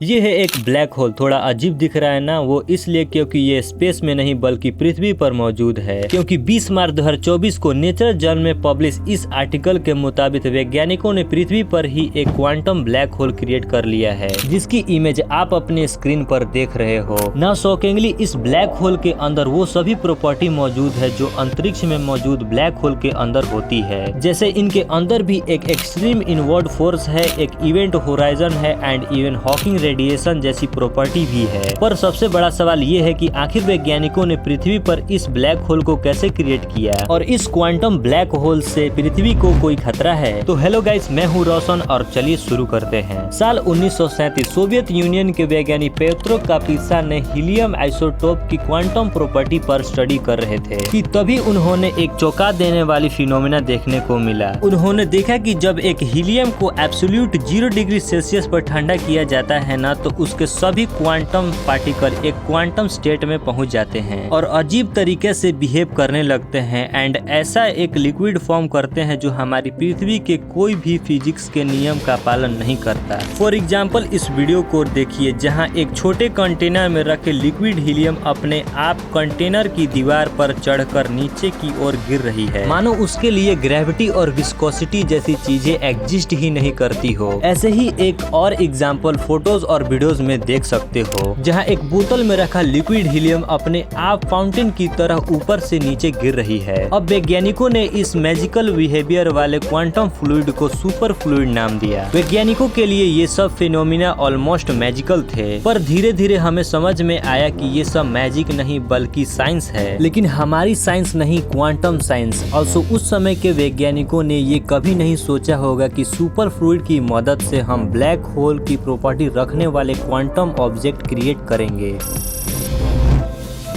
ये है एक ब्लैक होल। थोड़ा अजीब दिख रहा है ना, वो इसलिए क्योंकि ये स्पेस में नहीं बल्कि पृथ्वी पर मौजूद है। क्योंकि 20 मार्च 2024 को नेचर जर्नल में पब्लिश इस आर्टिकल के मुताबिक वैज्ञानिकों ने पृथ्वी पर ही एक क्वांटम ब्लैक होल क्रिएट कर लिया है, जिसकी इमेज आप अपने स्क्रीन पर देख रहे हो। ना शॉकिंगली इस ब्लैक होल के अंदर वो सभी प्रॉपर्टी मौजूद है जो अंतरिक्ष में मौजूद ब्लैक होल के अंदर होती है। जैसे इनके अंदर भी एक एक्सट्रीम इनवर्ड फोर्स है, एक इवेंट होराइजन है एंड इवन हॉकिंग रेडिएशन जैसी प्रॉपर्टी भी है। पर सबसे बड़ा सवाल ये है कि आखिर वैज्ञानिकों ने पृथ्वी पर इस ब्लैक होल को कैसे क्रिएट किया और इस क्वांटम ब्लैक होल से पृथ्वी को कोई खतरा है? तो हेलो गाइस, मैं हूँ रोशन और चलिए शुरू करते हैं। साल 1937 सोवियत यूनियन के वैज्ञानिक पेत्रो काप्रिसा ने हीलियम आइसोटोप की क्वांटम प्रॉपर्टी पर स्टडी कर रहे थे कि तभी उन्होंने एक चौंका देने वाली फिनोमेना देखने को मिला। उन्होंने देखा कि जब एक हीलियम को एब्सोल्यूट 0 डिग्री सेल्सियस पर ठंडा किया जाता है ना, तो उसके सभी क्वांटम पार्टिकल एक क्वांटम स्टेट में पहुंच जाते हैं और अजीब तरीके से बिहेव करने लगते हैं एंड ऐसा एक लिक्विड फॉर्म करते हैं जो हमारी पृथ्वी के कोई भी फिजिक्स के नियम का पालन नहीं करता। फॉर एग्जाम्पल इस वीडियो को देखिए, जहाँ एक छोटे कंटेनर में रखे लिक्विड हीलियम अपने आप कंटेनर की दीवार पर चढ़कर नीचे की ओर गिर रही है, मानो उसके लिए ग्रेविटी और विस्कोसिटी जैसी चीजें एग्जिस्ट ही नहीं करती हो। ऐसे ही एक और एग्जाम्पल फोटोज और वीडियोस में देख सकते हो, जहां एक बोतल में रखा लिक्विड हीलियम अपने आप फाउंटेन की तरह ऊपर से नीचे गिर रही है। अब वैज्ञानिकों ने इस मैजिकल बिहेवियर वाले क्वांटम फ्लूइड को सुपर फ्लूइड नाम दिया। वैज्ञानिकों के लिए ये सब फिनोमिना ऑलमोस्ट मैजिकल थे, पर धीरे धीरे हमें समझ में आया कि ये सब मैजिक नहीं बल्कि साइंस है, लेकिन हमारी साइंस नहीं, क्वांटम साइंस। ऑल्सो उस समय के वैज्ञानिकों ने ये कभी नहीं सोचा होगा कि सुपर फ्लूइड की मदद से हम ब्लैक होल की प्रॉपर्टी रखने वाले क्वांटम ऑब्जेक्ट क्रिएट करेंगे।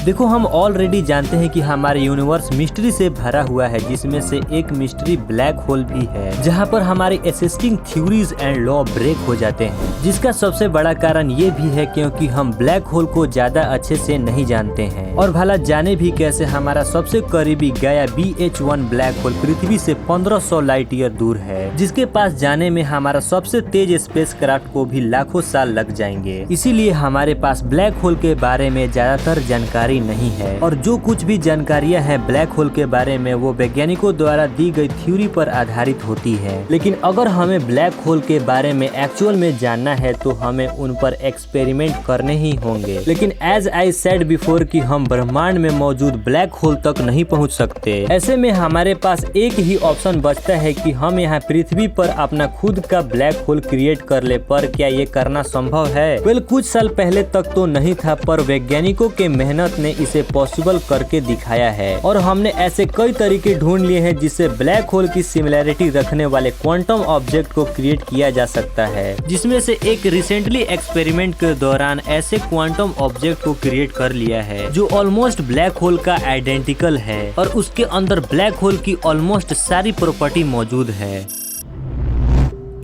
देखो, हम ऑलरेडी जानते हैं कि हमारे यूनिवर्स मिस्ट्री से भरा हुआ है, जिसमें से एक मिस्ट्री ब्लैक होल भी है, जहां पर हमारे existing theories and law break हो जाते हैं। जिसका सबसे बड़ा कारण ये भी है क्योंकि हम ब्लैक होल को ज्यादा अच्छे से नहीं जानते हैं, और भला जाने भी कैसे। हमारा सबसे करीबी गया BH1 ब्लैक होल पृथ्वी से 1500 लाइट ईयर दूर है, जिसके पास जाने में हमारा सबसे तेज स्पेसक्राफ्ट को भी लाखों साल लग जाएंगे। इसीलिए हमारे पास ब्लैक होल के बारे में ज्यादातर जानकारी नहीं है, और जो कुछ भी जानकारियां हैं ब्लैक होल के बारे में वो वैज्ञानिकों द्वारा दी गई थ्योरी पर आधारित होती है। लेकिन अगर हमें ब्लैक होल के बारे में एक्चुअल में जानना है तो हमें उन पर एक्सपेरिमेंट करने ही होंगे। लेकिन एज आई सेड बिफोर कि हम ब्रह्मांड में मौजूद ब्लैक होल तक नहीं पहुंच सकते। ऐसे में हमारे पास एक ही ऑप्शन बचता है कि हम यहाँ पृथ्वी पर अपना खुद का ब्लैक होल क्रिएट कर ले। पर क्या ये करना संभव है? वेल, कुछ साल पहले तक तो नहीं था, पर वैज्ञानिकों के मेहनत ने इसे पॉसिबल करके दिखाया है, और हमने ऐसे कई तरीके ढूंढ लिए हैं जिससे ब्लैक होल की सिमिलैरिटी रखने वाले क्वांटम ऑब्जेक्ट को क्रिएट किया जा सकता है। जिसमें से एक रिसेंटली एक्सपेरिमेंट के दौरान ऐसे क्वांटम ऑब्जेक्ट को क्रिएट कर लिया है जो ऑलमोस्ट ब्लैक होल का आइडेंटिकल है, और उसके अंदर ब्लैक होल की ऑलमोस्ट सारी प्रॉपर्टी मौजूद है।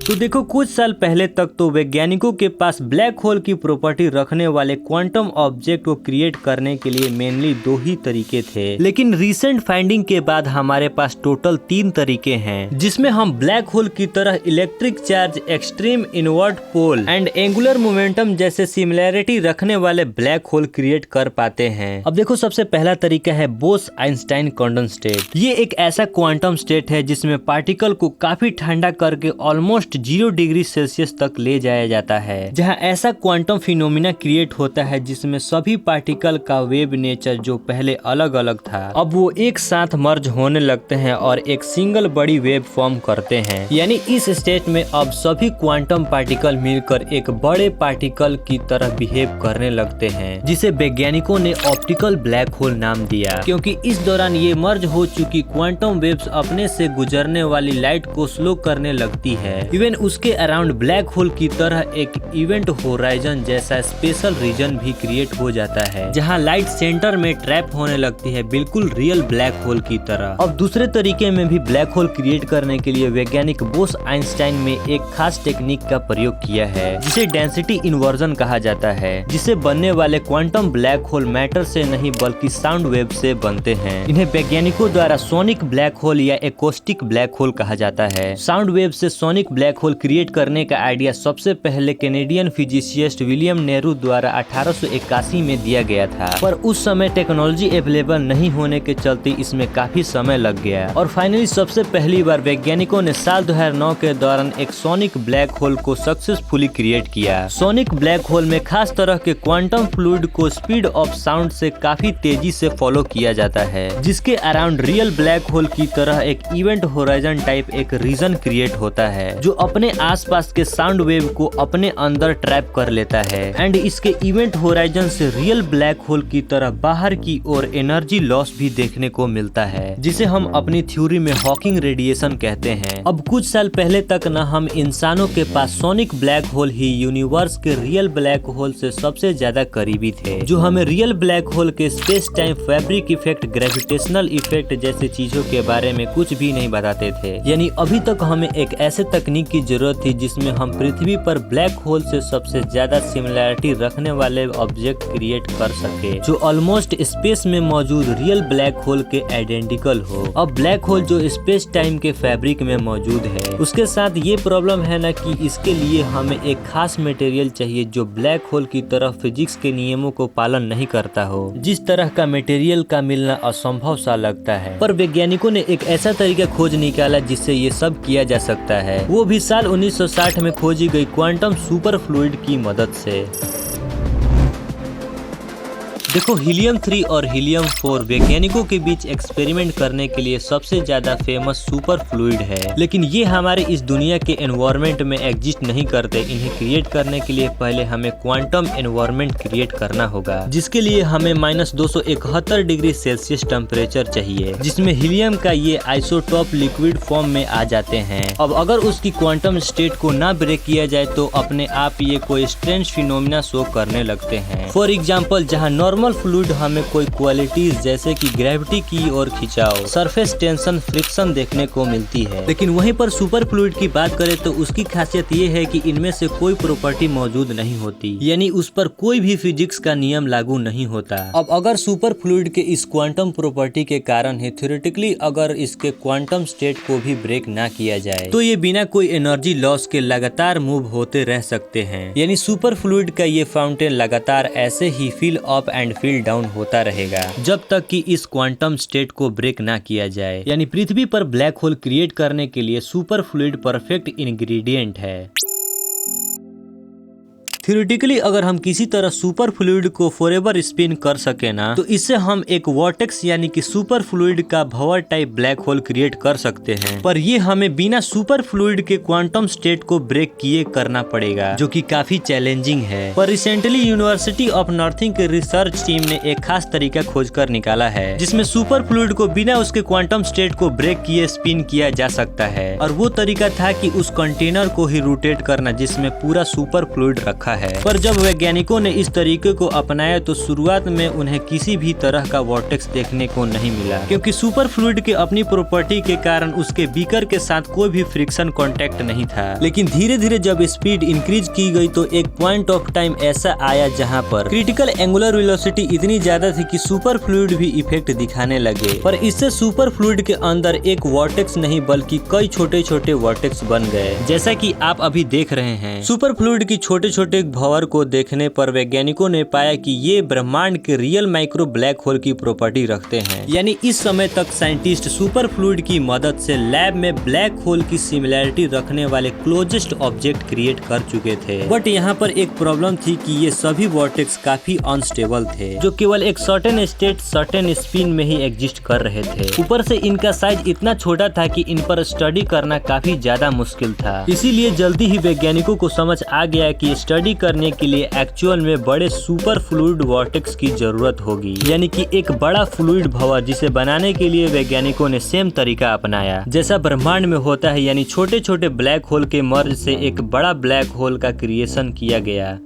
तो देखो, कुछ साल पहले तक तो वैज्ञानिकों के पास ब्लैक होल की प्रॉपर्टी रखने वाले क्वांटम ऑब्जेक्ट को क्रिएट करने के लिए मेनली 2 ही तरीके थे। लेकिन रिसेंट फाइंडिंग के बाद हमारे पास टोटल 3 तरीके हैं, जिसमें हम ब्लैक होल की तरह electric charge, extreme invert pole and angular momentum जैसे सिमिलैरिटी रखने वाले ब्लैक होल क्रिएट कर पाते हैं। अब देखो, सबसे पहला तरीका है बोस-आइंस्टाइन क्वांटम स्टेट। ये एक ऐसा क्वांटम स्टेट है जिसमें पार्टिकल को काफी ठंडा करके ऑलमोस्ट 0 डिग्री सेल्सियस तक ले जाया जाता है, जहां ऐसा क्वांटम फिनोमिना क्रिएट होता है जिसमें सभी पार्टिकल का वेव नेचर जो पहले अलग अलग था, अब वो एक साथ मर्ज होने लगते हैं और एक सिंगल बड़ी वेव फॉर्म करते हैं। यानी इस स्टेट में अब सभी क्वांटम पार्टिकल मिलकर एक बड़े पार्टिकल की तरह बिहेव करने लगते हैं, जिसे वैज्ञानिकों ने ऑप्टिकल ब्लैक होल नाम दिया, क्योंकि इस दौरान ये मर्ज हो चुकी क्वांटम वेव्स अपने से गुजरने वाली लाइट को स्लो करने लगती है। इवन उसके अराउंड ब्लैक होल की तरह एक इवेंट होराइजन जैसा स्पेशल रीजन भी क्रिएट हो जाता है, जहां लाइट सेंटर में ट्रैप होने लगती है, बिल्कुल रियल ब्लैक होल की तरह। अब दूसरे तरीके में भी ब्लैक होल क्रिएट करने के लिए वैज्ञानिक बोस-आइंस्टाइन में एक खास टेक्निक का प्रयोग किया है, जिसे डेंसिटी इन्वर्जन कहा जाता है, जिसे बनने वाले क्वांटम ब्लैक होल मैटर से नहीं बल्कि साउंड वेव से बनते हैं। इन्हें वैज्ञानिकों द्वारा सोनिक ब्लैक होल या एकॉस्टिक ब्लैक होल कहा जाता है। साउंड वेव से sonic black black hole create करने का आइडिया सबसे पहले कैनेडियन फिजिसिस्ट विलियम नेहरू द्वारा 1881 में दिया गया था, पर उस समय टेक्नोलॉजी अवेलेबल नहीं होने के चलते इसमें काफी समय लग गया और फाइनली सबसे पहली बार वैज्ञानिकों ने साल 2009 के दौरान एक सोनिक ब्लैक होल को सक्सेसफुली क्रिएट किया। सोनिक ब्लैक होल में खास तरह के क्वांटम फ्लूइड को स्पीड ऑफ साउंड से काफी तेजी से फॉलो किया जाता है, जिसके अराउंड रियल ब्लैक होल की तरह एक इवेंट होराइजन टाइप एक रीजन क्रिएट होता है जो अपने आसपास के साउंड वेव को अपने अंदर ट्रैप कर लेता है एंड इसके इवेंट होराइजन से रियल ब्लैक होल की तरह बाहर की ओर एनर्जी लॉस भी देखने को मिलता है, जिसे हम अपनी थ्योरी में हॉकिंग रेडिएशन कहते हैं। अब कुछ साल पहले तक न हम इंसानों के पास सोनिक ब्लैक होल ही यूनिवर्स के रियल ब्लैक होल से सबसे ज्यादा करीबी थे, जो हमें रियल ब्लैक होल के space time fabric effect, gravitational effect जैसे चीजों के बारे में कुछ भी नहीं बताते थे। यानी अभी तक हमें एक ऐसे तकनीक की जरूरत थी जिसमें हम पृथ्वी पर ब्लैक होल से सबसे ज्यादा सिमिलरिटी रखने वाले ऑब्जेक्ट क्रिएट कर सके जो ऑलमोस्ट स्पेस में मौजूद रियल ब्लैक होल के आइडेंटिकल हो। अब ब्लैक होल जो स्पेस टाइम के फैब्रिक में मौजूद है, उसके साथ ये प्रॉब्लम है ना कि इसके लिए हमें एक खास मटेरियल चाहिए जो ब्लैक होल की तरह फिजिक्स के नियमों को पालन नहीं करता हो। जिस तरह का मटेरियल का मिलना असंभव सा लगता है, पर वैज्ञानिकों ने एक ऐसा तरीका खोज निकाला जिससे ये सब किया जा सकता है, वो भी साल 1960 में खोजी गई क्वांटम सुपर फ्लूइड की मदद से। देखो, हीलियम 3 और हीलियम 4 वैज्ञानिकों के बीच एक्सपेरिमेंट करने के लिए सबसे ज्यादा फेमस सुपर फ्लूइड है, लेकिन ये हमारे इस दुनिया के एनवायरनमेंट में एग्जिस्ट नहीं करते। इन्हें क्रिएट करने के लिए पहले हमें क्वांटम एनवायरनमेंट क्रिएट करना होगा, जिसके लिए हमें -271 डिग्री सेल्सियस टेम्परेचर चाहिए, जिसमें हीलियम का ये आइसोटॉप लिक्विड फॉर्म में आ जाते हैं। अब अगर उसकी क्वांटम स्टेट को ना ब्रेक किया जाए तो अपने आप ये कोई स्ट्रेंज फिनोमिना शो करने लगते हैं। फॉर एग्जाम्पल, जहाँ नॉर्मल फ्लूइड हमें कोई क्वालिटीज जैसे कि ग्रेविटी की ओर खिंचाव, सरफेस टेंशन, फ्रिक्शन देखने को मिलती है, लेकिन वहीं पर सुपर फ्लूइड की बात करें तो उसकी खासियत ये है कि इनमें से कोई प्रॉपर्टी मौजूद नहीं होती, यानी उस पर कोई भी फिजिक्स का नियम लागू नहीं होता। अब अगर सुपर फ्लूइड के इस क्वांटम प्रॉपर्टी के कारण ही थ्योरेटिकली अगर इसके क्वांटम स्टेट को भी ब्रेक ना किया जाए तो ये बिना कोई एनर्जी लॉस के लगातार मूव होते रह सकते हैं, यानी सुपर फ्लूइड का ये फाउंटेन लगातार ऐसे ही fill up and feel down होता रहेगा जब तक कि इस क्वांटम स्टेट को ब्रेक ना किया जाए। यानी पृथ्वी पर ब्लैक होल क्रिएट करने के लिए सुपर फ्लूइड परफेक्ट इंग्रेडिएंट है। थ्योरेटिकली अगर हम किसी तरह सुपर फ्लूइड को फॉरएवर स्पिन कर सके ना, तो इससे हम एक वॉर्टेक्स यानी कि सुपर फ्लूइड का भंवर टाइप ब्लैक होल क्रिएट कर सकते हैं, पर ये हमें बिना सुपर फ्लूइड के क्वांटम स्टेट को ब्रेक किए करना पड़ेगा, जो कि काफी चैलेंजिंग है। पर रिसेंटली यूनिवर्सिटी ऑफ नॉर्थिंग के रिसर्च टीम ने एक खास तरीका खोज कर निकाला है, जिसमें सुपर फ्लूइड को बिना उसके क्वांटम स्टेट को ब्रेक किए स्पिन किया जा सकता है। और वो तरीका था कि उस कंटेनर को ही रोटेट करना जिसमें पूरा सुपर फ्लूइड रखा है। पर जब वैज्ञानिकों ने इस तरीके को अपनाया तो शुरुआत में उन्हें किसी भी तरह का वॉर्टेक्स देखने को नहीं मिला, क्योंकि सुपर फ्लूइड के अपनी प्रॉपर्टी के कारण उसके बीकर के साथ कोई भी फ्रिक्शन कांटेक्ट नहीं था। लेकिन धीरे धीरे जब स्पीड इंक्रीज की गई तो एक पॉइंट ऑफ टाइम ऐसा आया जहां पर क्रिटिकल एंगुलर वेलोसिटी इतनी ज्यादा थी कि सुपर फ्लूइड भी इफेक्ट दिखाने लगे। पर इससे सुपर फ्लूइड के अंदर एक वॉर्टेक्स नहीं बल्कि कई छोटे छोटे वॉर्टेक्स बन गए, जैसा कि आप अभी देख रहे हैं। सुपर फ्लूइड की छोटे छोटे भंवर को देखने पर वैज्ञानिकों ने पाया कि ये ब्रह्मांड के रियल माइक्रो ब्लैक होल की प्रॉपर्टी रखते हैं। यानी इस समय तक साइंटिस्ट सुपर फ्लूइड की मदद से लैब में ब्लैक होल की सिमिलरिटी रखने वाले क्लोजेस्ट ऑब्जेक्ट क्रिएट कर चुके थे। बट यहाँ पर एक प्रॉब्लम थी कि ये सभी वॉर्टेक्स काफी अनस्टेबल थे, जो केवल एक सर्टेन स्टेट सर्टेन स्पिन में ही एग्जिस्ट कर रहे थे। ऊपर से इनका साइज इतना छोटा था कि इन पर स्टडी करना काफी ज्यादा मुश्किल था। इसीलिए जल्दी ही वैज्ञानिकों को समझ आ गया कि स्टडी करने के लिए एक्चुअल में बड़े सुपर फ्लूइड वॉर्टेक्स की जरूरत होगी, यानी कि एक बड़ा फ्लूइड भंवर, जिसे बनाने के लिए वैज्ञानिकों ने सेम तरीका अपनाया जैसा ब्रह्मांड में होता है, यानी छोटे छोटे ब्लैक होल के मर्ज से एक बड़ा ब्लैक होल का क्रिएशन किया गया।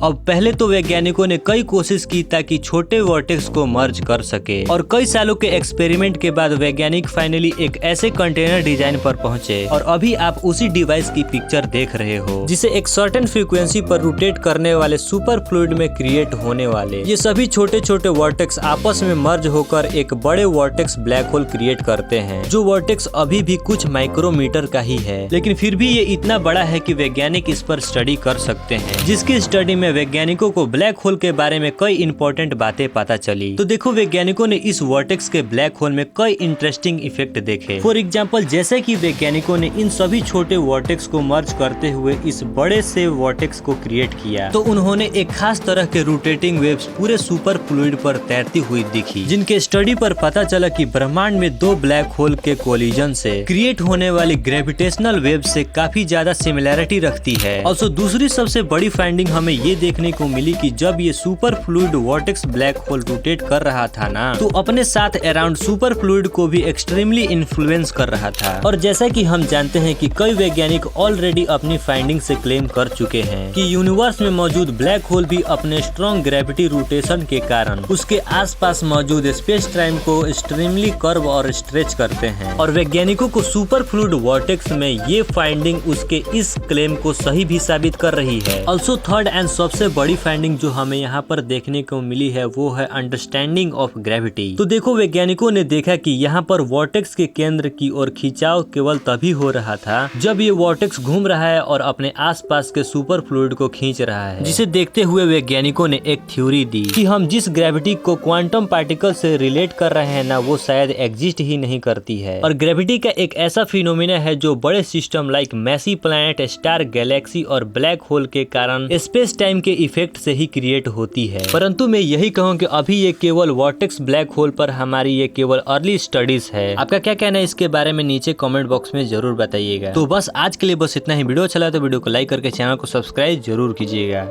अब पहले तो वैज्ञानिकों ने कई कोशिश की ताकि छोटे वॉर्टेक्स को मर्ज कर सके, और कई सालों के एक्सपेरिमेंट के बाद वैज्ञानिक फाइनली एक ऐसे कंटेनर डिजाइन पर पहुंचे, और अभी आप उसी डिवाइस की पिक्चर देख रहे हो, जिसे एक सर्टेन फ्रीक्वेंसी पर रोटेट करने वाले सुपर फ्लूइड में क्रिएट होने वाले ये सभी छोटे छोटे वॉर्टेक्स आपस में मर्ज होकर एक बड़े वॉर्टेक्स ब्लैक होल क्रिएट करते हैं, जो वॉर्टेक्स अभी भी कुछ माइक्रोमीटर का ही है, लेकिन फिर भी ये इतना बड़ा है कि वैज्ञानिक इस पर स्टडी कर सकते हैं, जिसकी स्टडी में वैज्ञानिकों को ब्लैक होल के बारे में कई इंपॉर्टेंट बातें पता चली। तो देखो, वैज्ञानिकों ने इस वॉर्टेक्स के ब्लैक होल में कई इंटरेस्टिंग इफेक्ट देखे। फॉर एग्जाम्पल, जैसे कि वैज्ञानिकों ने इन सभी छोटे वॉर्टेक्स को मर्ज करते हुए इस बड़े से वॉर्टेक्स को क्रिएट किया, तो उन्होंने एक खास तरह के रोटेटिंग वेव्स पूरे सुपर फ्लूइड पर तैरती हुई दिखी, जिनके स्टडी पर पता चला कि ब्रह्मांड में दो ब्लैक होल के कोलिजन से क्रिएट होने वाली ग्रेविटेशनल वेव से काफी ज्यादा सिमिलैरिटी रखती है। और दूसरी सबसे बड़ी फाइंडिंग हमें ये देखने को मिली कि जब ये super fluid vortex black hole rotate कर रहा था ना, तो अपने साथ अराउंड सुपर फ्लूइड को भी एक्सट्रीमली इन्फ्लुएंस कर रहा था। और जैसा कि हम जानते हैं कि कई वैज्ञानिक ऑलरेडी अपनी फाइंडिंग से क्लेम कर चुके हैं कि यूनिवर्स में मौजूद ब्लैक होल भी अपने स्ट्रॉन्ग ग्रेविटी रोटेशन के कारण उसके आसपास मौजूद स्पेस टाइम को एक्सट्रीमली कर्व और स्ट्रेच करते हैं, और वैज्ञानिकों को सुपर फ्लूइड वॉर्टेक्स में ये फाइंडिंग उसके इस क्लेम को सही भी साबित कर रही है। ऑल्सो थर्ड एंड सबसे बड़ी फाइंडिंग जो हमें यहाँ पर देखने को मिली है वो है अंडरस्टैंडिंग ऑफ ग्रेविटी। तो देखो, वैज्ञानिकों ने देखा कि यहाँ पर वॉर्टेक्स के केंद्र की ओर खिंचाव केवल तभी हो रहा था जब ये वॉर्टेक्स घूम रहा है और अपने आसपास के सुपर फ्लूइड को खींच रहा है, जिसे देखते हुए वैज्ञानिकों ने एक थ्योरी दी कि हम जिस ग्रेविटी को क्वांटम पार्टिकल से रिलेट कर रहे हैं ना, वो शायद एग्जिस्ट ही नहीं करती है। और ग्रेविटी का एक ऐसा फिनोमिना है जो बड़े system like massive planet, star, galaxy और ब्लैक होल के कारण स्पेस टाइम के इफेक्ट से ही क्रिएट होती है। परंतु मैं यही कहूँ कि अभी ये केवल वॉर्टेक्स ब्लैक होल पर हमारी ये केवल अर्ली स्टडीज है। आपका क्या कहना है इसके बारे में नीचे कमेंट बॉक्स में जरूर बताइएगा। तो बस आज के लिए बस इतना ही। वीडियो अच्छा लगा तो वीडियो को लाइक करके चैनल को सब्सक्राइब जरूर कीजिएगा।